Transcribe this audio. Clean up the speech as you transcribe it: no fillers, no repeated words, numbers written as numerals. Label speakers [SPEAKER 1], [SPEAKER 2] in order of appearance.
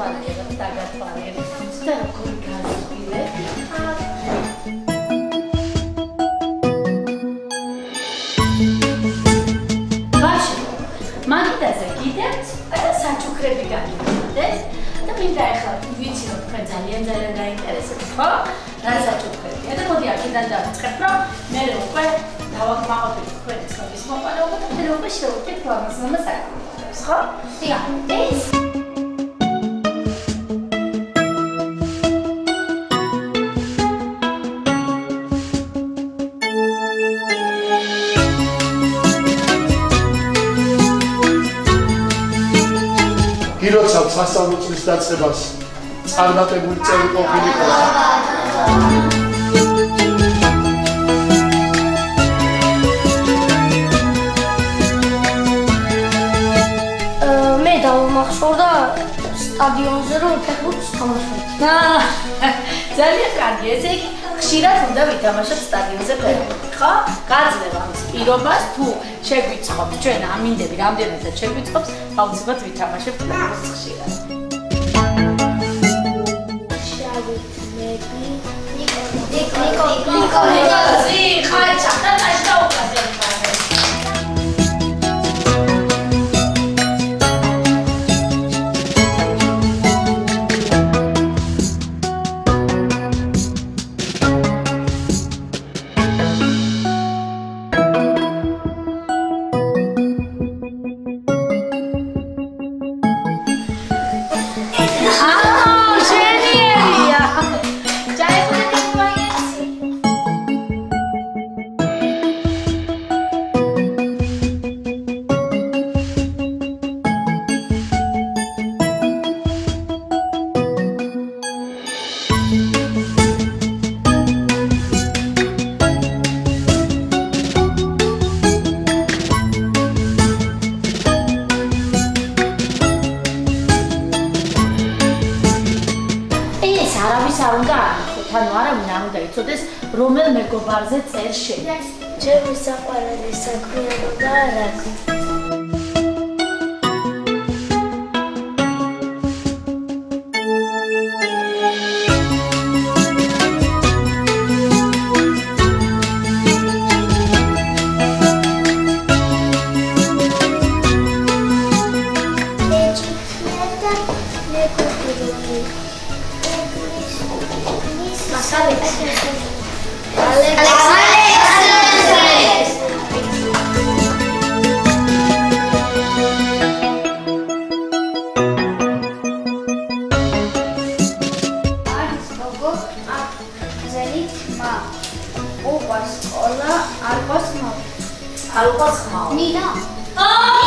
[SPEAKER 1] დაგათვალიერებ და როგორ გასვირე მაგიდაზე გიდევთ და საჩუქრები გაგიგებდეს და მინდა ახლა ვიცი რომ თქვენ ძალიან გაინტერესებთ ხო? რა საჩუქრებია და მოდი აქედან დავიწყებ რომ მე უკვე დავაკმაყოფილებ თქვენი ცნობის მოყოლება და მე უკვე შევუდგეთ ამას საკუთრებს ხო? დიახ, ეს
[SPEAKER 2] გიროცავთ სასწავლო წლის დაწყებას წარმატებული წელი ყოფილიყო.
[SPEAKER 3] მე დავმახსოვდა სტადიონზე რომ ფეხბურთს თამაშობ.
[SPEAKER 1] ძალიან კარგი, ესე იგი ხშირად უნდა ვითამაშოთ სტადიონზე ფეხბურთს, ხო? გაძლევ ამის პირობას, თუ შეგვიწყობთ ჩვენ ამინდები რამდენადაც შეგვიწყობს, აუცილებლად ვითამაშებთ ფეხბურთს ხშირად. ნიკოლოზი, ხაჭა, და დაუკაზე. არ უნდა აიხოთ, ანუ არავინ არ უნდა იცოდეს, რომელ მეგობარზე წერ შედის.
[SPEAKER 3] ჩემი საყვარელი საქმიანობა რა აქვს?
[SPEAKER 1] Algo así.
[SPEAKER 3] Nina.